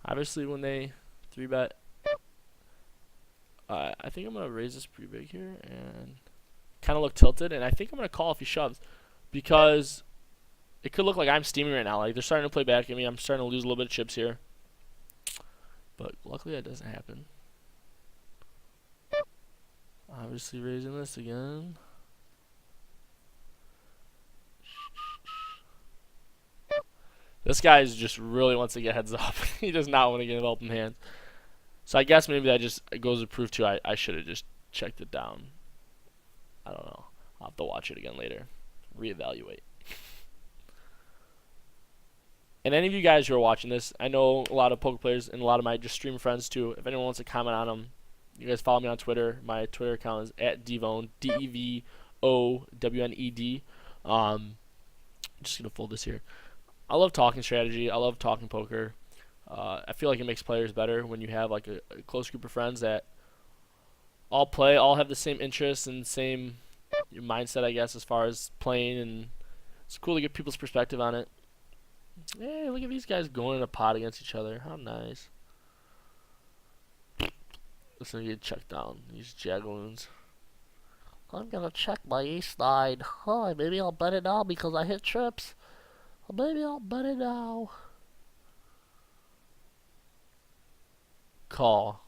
obviously when they 3-bet, I think I'm going to raise this pretty big here and kind of look tilted, and I think I'm going to call if he shoves, because it could look like I'm steaming right now. Like, they're starting to play back at me. I'm starting to lose a little bit of chips here. But luckily that doesn't happen. Obviously raising this again. This guy just really wants to get heads up. He does not want to get involved in hands. So I guess maybe that just goes to prove too I should have just checked it down. I don't know. I'll have to watch it again later. Reevaluate. And any of you guys who are watching this, I know a lot of poker players and a lot of my just stream friends too. If anyone wants to comment on them, you guys follow me on Twitter. My Twitter account is @devoned, DEVOWNED. Just gonna fold this here. I love talking strategy. I love talking poker. I feel like it makes players better when you have like a close group of friends that all play, all have the same interests and same mindset, I guess, as far as playing, and it's cool to get people's perspective on it. Hey, look at these guys going in a pot against each other. How nice. Listen to get checked down. These jagaloons. I'm gonna check my ace-9. Oh, maybe I'll bet it now because I hit trips. Maybe I'll bet it now. Call.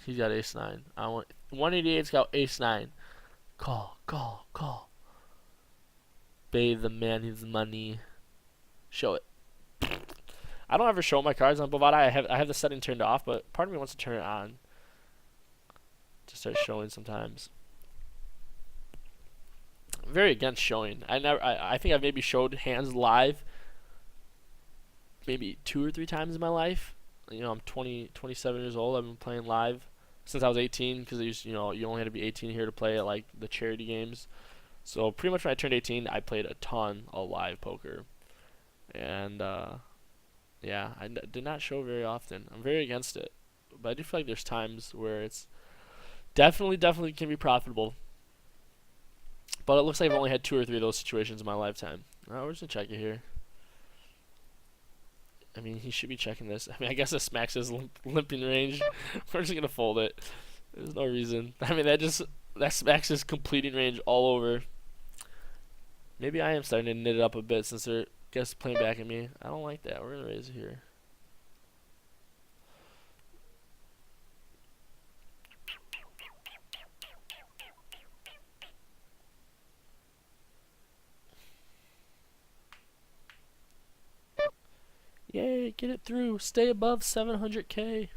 He's got ace-9. I want 188's got ace-9. Call, call, call. Pay the man his money. Show it. I don't ever show my cards on Bovada. I have the setting turned off, but part of me wants to turn it on to start showing sometimes. I'm very against showing. I think I've maybe showed hands live maybe 2 or 3 times in my life. You know, I'm 27 years old. I've been playing live since I was 18 because you only had to be 18 here to play at like the charity games. So pretty much when I turned 18, I played a ton of live poker, and yeah, did not show very often. I'm very against it, but I do feel like there's times where it's definitely can be profitable. But it looks like I've only had 2 or 3 of those situations in my lifetime. Alright, we're just gonna check it here. I mean, he should be checking this. I mean, I guess this smacks his limping range. We're just gonna fold it. There's no reason. I mean, that smacks his completing range all over. Maybe I am starting to knit it up a bit since they're playing back at me. I don't like that. We're gonna raise it here. Yay, get it through. Stay above 700K.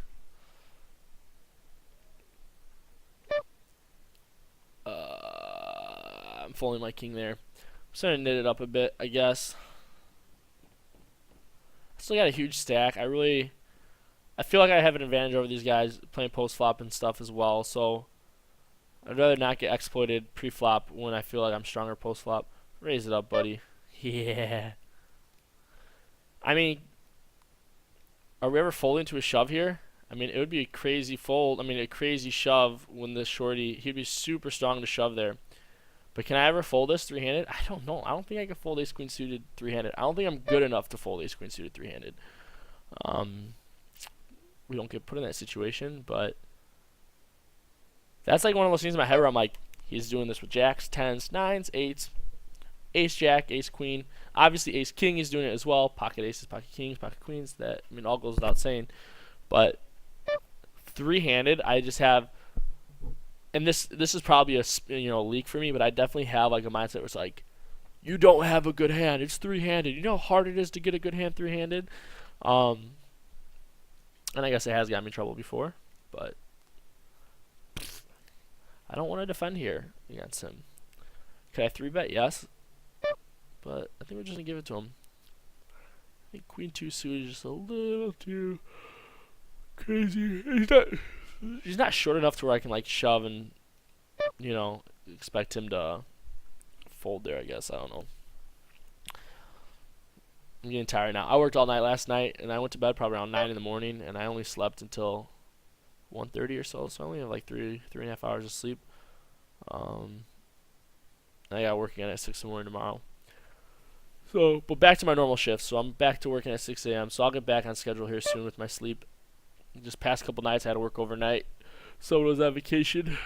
I'm folding my king there. I'm starting to knit it up a bit, I guess. Still got a huge stack. I feel like I have an advantage over these guys playing post flop and stuff as well. So I'd rather not get exploited pre-flop when I feel like I'm stronger post flop. Raise it up, buddy. Yeah. I mean, are we ever folding to a shove here? I mean, it would be a crazy fold. I mean, a crazy shove when the shorty, he'd be super strong to shove there. But can I ever fold this three-handed? I don't know. I don't think I can fold ace-queen suited three-handed. I don't think I'm good enough to fold ace-queen suited three-handed. We don't get put in that situation, but that's like one of those things in my head where I'm like, he's doing this with jacks, 10s, 9s, 8s, ace-jack, ace-queen. Obviously, ace-king is doing it as well. Pocket aces, pocket kings, pocket queens. That, I mean, all goes without saying. But three-handed, I just have... And this is probably a leak for me, but I definitely have like a mindset where it's like, you don't have a good hand. It's three-handed. You know how hard it is to get a good hand three-handed. And I guess it has gotten me in trouble before, but I don't want to defend here against him. Can I 3-bet? Yes, but I think we're just gonna give it to him. I think queen 2 suited is just a little too crazy. He's not short enough to where I can like shove and expect him to fold there. I guess I don't know. I'm getting tired now. I worked all night last night, and I went to bed probably around 9 in the morning, and I only slept until 1:30 or so. So I only have like 3.5 hours of sleep. I got work again at 6 in the morning tomorrow. So, but back to my normal shift. So I'm back to working at 6 a.m. So I'll get back on schedule here soon with my sleep. Just past couple nights I had to work overnight. Someone was on vacation.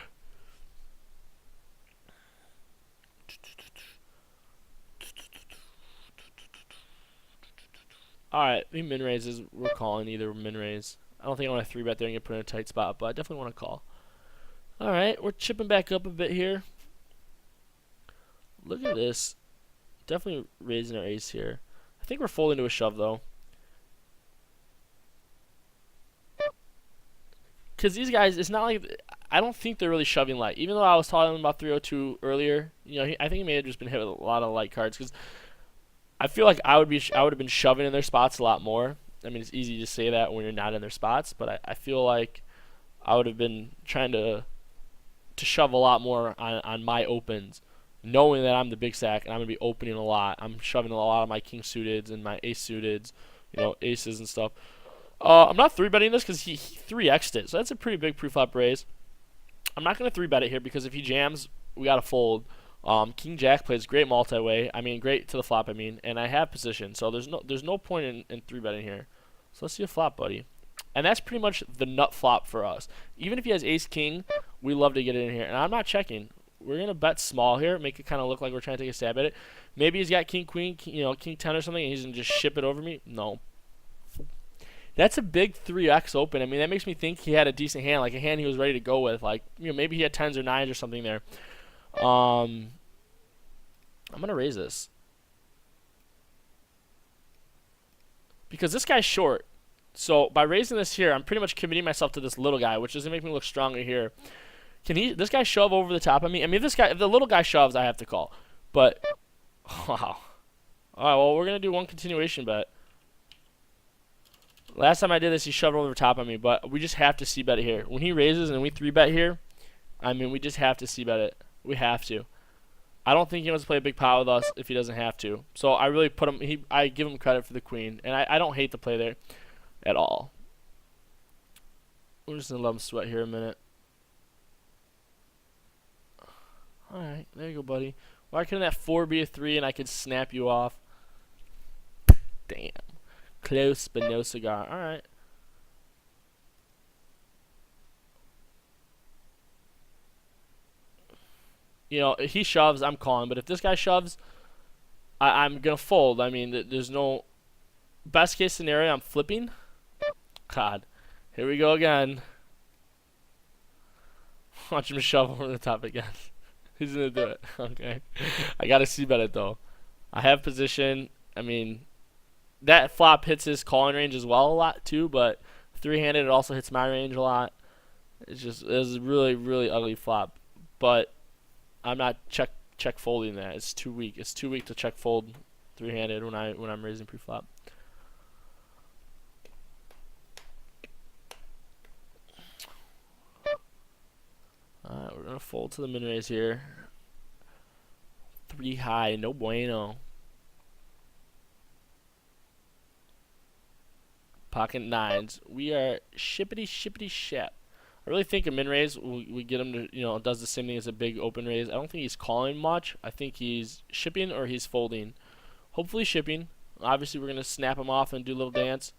Alright, we min raises. We're calling either min raise. I don't think I want to 3-bet there and get put in a tight spot, but I definitely want to call. Alright, we're chipping back up a bit here. Look at this. Definitely raising our ace here. I think we're folding to a shove though. Because these guys, it's not like, I don't think they're really shoving light. Even though I was talking about 302 earlier, I think he may have just been hit with a lot of light cards. Because I feel like I would have been shoving in their spots a lot more. I mean, it's easy to say that when you're not in their spots, but I feel like I would have been trying to shove a lot more on my opens knowing that I'm the big stack and I'm going to be opening a lot. I'm shoving a lot of my king suiteds and my ace suiteds, aces and stuff. I'm not 3-betting this because he 3x'd it, so that's a pretty big pre-flop raise. I'm not going to 3-bet it here because if he jams, we got to fold. King Jack plays great multi-way. I mean, great to the flop. I mean, and I have position, so there's no point in 3-betting here. So let's see a flop, buddy. And that's pretty much the nut flop for us. Even if he has ace king, we love to get it in here. And I'm not checking. We're gonna bet small here, make it kind of look like we're trying to take a stab at it. Maybe he's got king queen, king 10 or something, and he's gonna just ship it over me. No. That's a big 3x open. I mean, that makes me think he had a decent hand, like a hand he was ready to go with. Like, maybe he had 10s or 9s or something there. I'm going to raise this. Because this guy's short. So by raising this here, I'm pretty much committing myself to this little guy, which is going to make me look stronger here. Can this guy shove over the top of me? I mean, if the little guy shoves, I have to call. But, wow. All right, well, we're going to do one continuation bet. Last time I did this, he shoved over the top of me, but we just have to c-bet it here. When he raises and we 3-bet here, I mean, we just have to c-bet it. We have to. I don't think he wants to play a big pot with us if he doesn't have to. So I really put him. I give him credit for the queen, and I don't hate the play there at all. We're just gonna let him sweat here a minute. All right, there you go, buddy. Why couldn't that 4 be a 3 and I could snap you off? Damn. Close, but no cigar. All right. If he shoves, I'm calling. But if this guy shoves, I'm going to fold. I mean, there's no... Best case scenario, I'm flipping. God. Here we go again. Watch him shove over the top again. He's going to do it. Okay. I got to c-bet it, though. I have position. I mean... That flop hits his calling range as well a lot too, but 3-handed it also hits my range a lot. It's a really, really ugly flop. But I'm not check folding that. It's too weak. It's too weak to check fold 3-handed when I'm raising pre-flop. Alright, we're gonna fold to the min raise here. 3 high, no bueno. Pocket 9s. We are shippity ship. I really think a min raise we get him to does the same thing as a big open raise. I don't think he's calling much. I think he's shipping or he's folding. Hopefully shipping. Obviously we're gonna snap him off and do a little dance.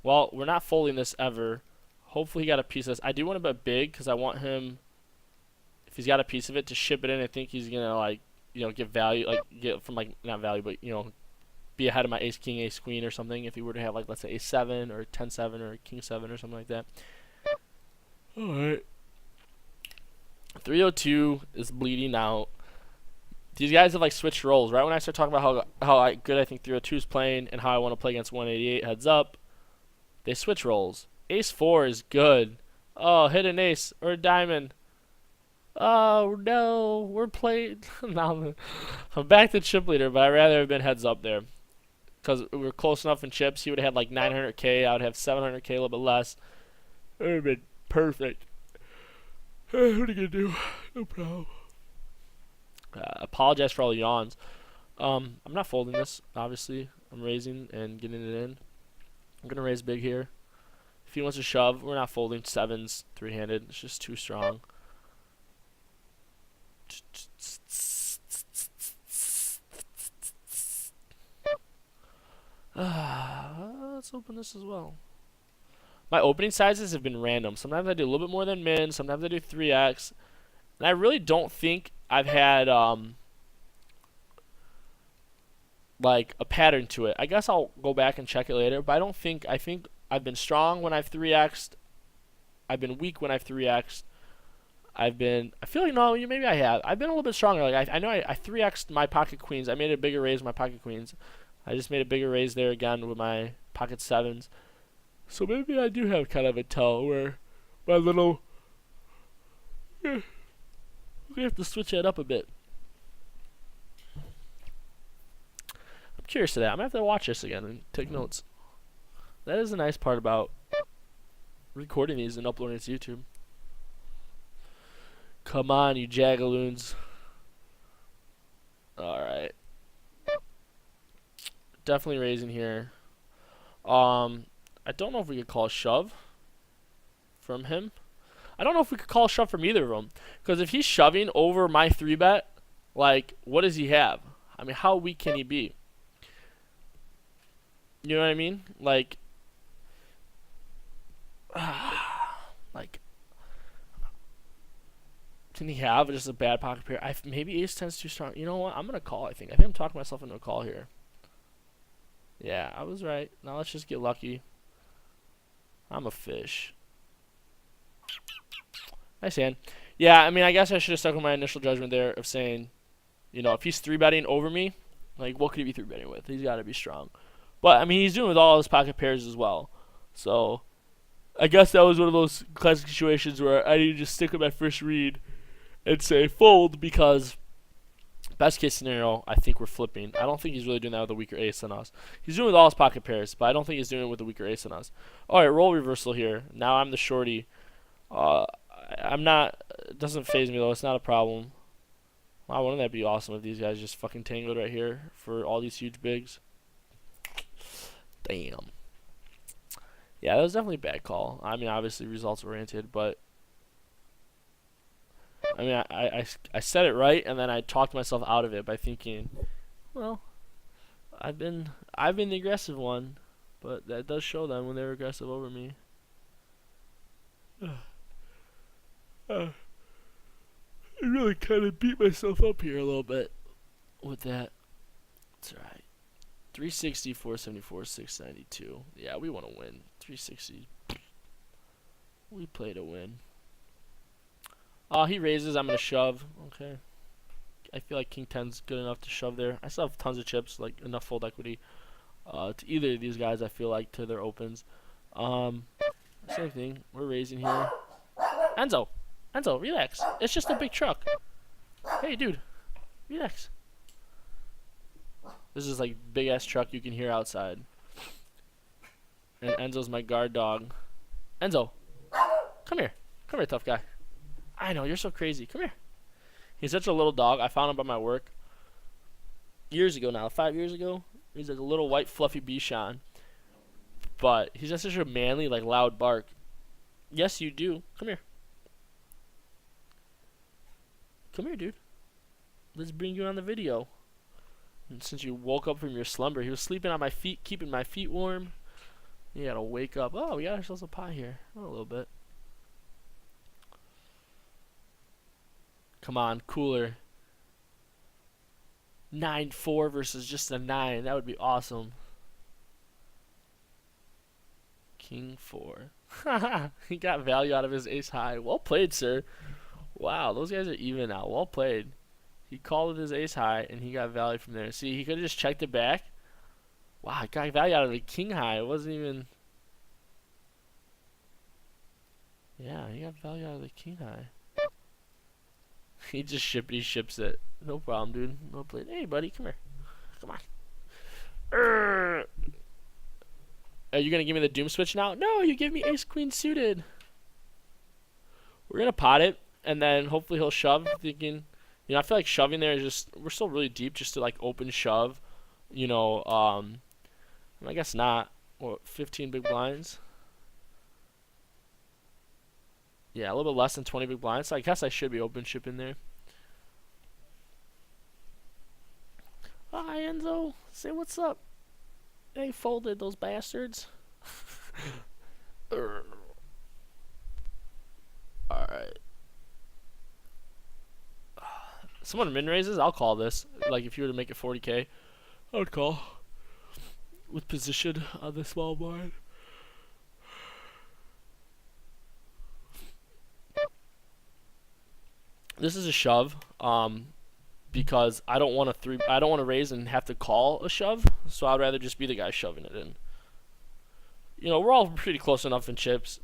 Well, we're not folding this ever. Hopefully he got a piece of this. I do want to bet big because I want him, if he's got a piece of it, to ship it in. I think he's gonna get value, get from not value, but be ahead of my ace king, ace queen or something if he were to have let's say ace 7 or 10-7 or king 7 or something like that. Alright. 302 is bleeding out. These guys have switched roles. Right when I start talking about how good I think 302 is playing and how I want to play against 188 heads up, they switch roles. Ace 4 is good. Oh, hit an ace or a diamond. Oh no, we're playing. Now I'm back to chip leader, but I'd rather have been heads up there. Because we were close enough in chips. He would have had 900k. I would have 700k, a little bit less. It would have been perfect. What are you gonna do? No problem. Apologize for all the yawns. I'm not folding this. Obviously, I'm raising and getting it in. I'm gonna raise big here. If he wants to shove, we're not folding 7s 3-handed. It's just too strong. Let's open this as well. My opening sizes have been random. Sometimes I do a little bit more than min. Sometimes I do 3x. And I really don't think I've had a pattern to it. I guess I'll go back and check it later. But I think I've been strong when I've 3x'd. I've been weak when I've 3x'd. I feel like, no, maybe I have. I've been a little bit stronger. I know I 3x'd my pocket queens. I made a bigger raise with my pocket queens. I just made a bigger raise there again with my pocket 7s. So maybe I do have kind of a tell where my little... we have to switch that up a bit. I'm curious to that. I'm going to have to watch this again and take notes. That is the nice part about recording these and uploading to YouTube. Come on, you jagaloons. Definitely raising here. I don't know if we could call a shove from him. I don't know if we could call a shove from either of them. Because if he's shoving over my 3-bet, like, what does he have? I mean, how weak can he be? You know what I mean? Like, like, can he have just a bad pocket pair? Maybe ace 10's too strong. You know what? I'm going to call, I think. I think I'm talking myself into a call here. Yeah, I was right. Now let's just get lucky. I'm a fish. Nice hand. Yeah, I mean, I guess I should have stuck with my initial judgment there of saying, you know, if he's 3-betting over me, like, what could he be 3-betting with? He's got to be strong. But, I mean, he's doing it with all his pocket pairs as well. So, I guess that was one of those classic situations where I need to just stick with my first read and say fold because best case scenario, I think we're flipping. I don't think he's really doing that with a weaker ace than us. He's doing it with all his pocket pairs, but I don't think he's doing it with a weaker ace than us. All right, roll reversal here. Now I'm the shorty. I'm not. It doesn't phase me though. It's not a problem. Wow, wouldn't that be awesome if these guys just fucking tangled right here for all these huge bigs? Damn. Yeah, that was definitely a bad call. I mean, obviously results oriented, but I mean, I said it right, and then I talked myself out of it by thinking, well, I've been the aggressive one, but that does show them when they're aggressive over me. I really kind of beat myself up here a little bit with that. It's alright. 360, 474, 692. Yeah, we want to win. 360. We play to win. He raises. I'm going to shove. Okay. I feel like King 10's good enough to shove there. I still have tons of chips, like enough fold equity to either of these guys, I feel like, to their opens. Same thing. We're raising here. Enzo, relax. It's just a big truck. Hey, dude. Relax. This is like big ass truck you can hear outside. And Enzo's my guard dog. Enzo, come here. Come here, tough guy. I know, you're so crazy. Come here. He's such a little dog. I found him by my work years ago now, 5 years ago. He's like a little white fluffy Bichon. But he's just such a manly, like loud bark. Yes, you do. Come here. Come here, dude. Let's bring you on the video. And since you woke up from your slumber, he was sleeping on my feet, keeping my feet warm. You gotta wake up. Oh, we got ourselves a pie here. Oh, a little bit. Come on, cooler. 9-4 versus just a 9. That would be awesome. King 4. He got value out of his ace high. Well played, sir. Wow, those guys are even now. Well played. He called it his ace high, and he got value from there. See, he could have just checked it back. Wow, I got value out of the king high. It wasn't even... Yeah, he got value out of the king high. He just ships it. No problem, dude. No play. Hey, buddy, come here. Come on. Are you going to give me the doom switch now? No, you give me ace queen suited. We're going to pot it, and then hopefully he'll shove, thinking... You know, I feel like shoving there is just... We're still really deep just to, like, open shove. You know, I guess not. What, 15 big blinds? Yeah, a little bit less than 20 big blinds. So I guess I should be open shipping there. Hi, Enzo. Say what's up. They folded, those bastards. Alright. Someone min raises, I'll call this. Like if you were to make it 40k, I would call with position on the small blind. This is a shove, because I don't want to raise and have to call a shove. So I'd rather just be the guy shoving it in. You know, we're all pretty close enough in chips.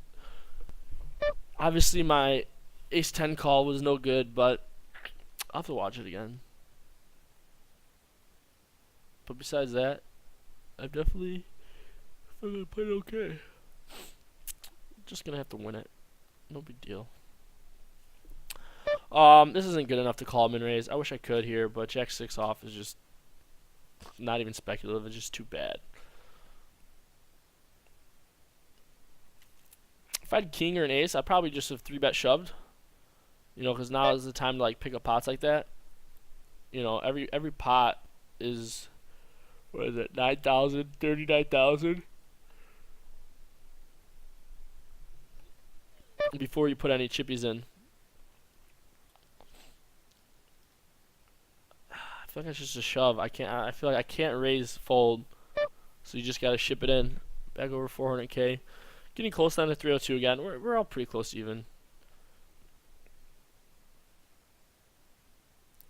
Obviously, my ace 10 call was no good, but I'll have to watch it again. But besides that, I've definitely played okay. Just gonna have to win it. No big deal. This isn't good enough to call min raise. I wish I could here, but Jack 6 off is just not even speculative. It's just too bad. If I had king or an ace, I'd probably just have 3-bet shoved. You know, because now is the time to like pick up pots like that. You know, every pot is, what is it, 9,000, 39,000. Before you put any chippies in. I feel like it's just a shove. I can't. I feel like I can't raise fold, so you just gotta ship it in. Back over 400k. Getting close down to 302 again. We're all pretty close even.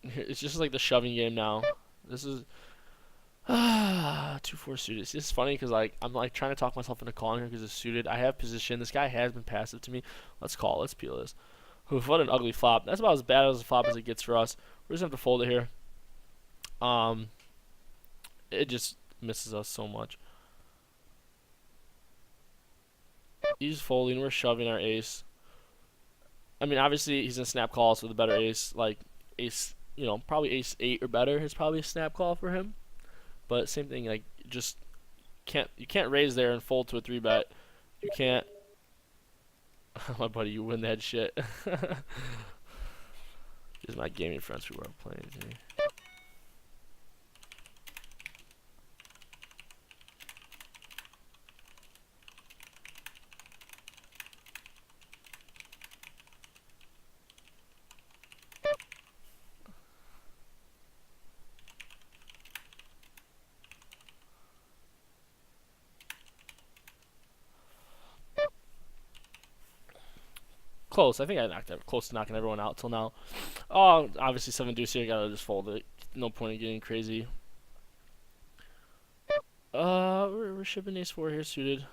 It's just like the shoving game now. This is 2-4 suited. It's just funny because like I'm like trying to talk myself into calling here because it's suited. I have position. This guy has been passive to me. Let's call. Let's peel this. Oof, what an ugly flop. That's about as bad as a flop as it gets for us. We're just gonna have to fold it here. It just misses us so much. He's folding. We're shoving our ace. I mean, obviously he's in snap calls with a better ace. Like ace, you know, probably ace 8 or better is probably a snap call for him. But same thing, like just you can't raise there and fold to a 3-bet. You can't. My buddy, you win that shit. This is my gaming friends who are playing here. Close. I think I knocked close to knocking everyone out till now. Oh, obviously 7 deuce here. Gotta just fold it. No point in getting crazy. We're shipping ace 4 here suited.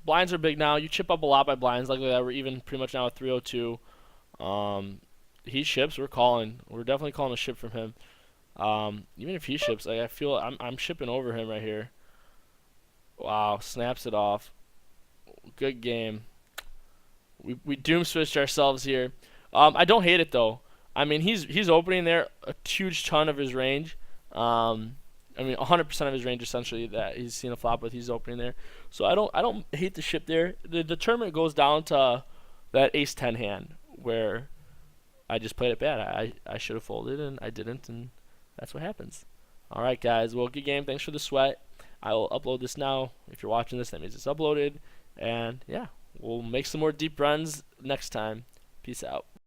Blinds are big now. You chip up a lot by blinds like that. We're even pretty much now at 302. He ships. We're calling. We're definitely calling a ship from him. Even if he ships, like I feel I'm shipping over him right here. Wow, snaps it off. Good game. We doom switched ourselves here. I don't hate it though. I mean, he's opening there a huge ton of his range. I mean, 100% of his range essentially that he's seen a flop with. He's opening there, so I don't hate the ship there. The tournament goes down to that ace 10 hand where I just played it bad. I should have folded and I didn't, and that's what happens. All right, guys. Well, good game. Thanks for the sweat. I will upload this now. If you're watching this, that means it's uploaded. And yeah, we'll make some more deep runs next time. Peace out.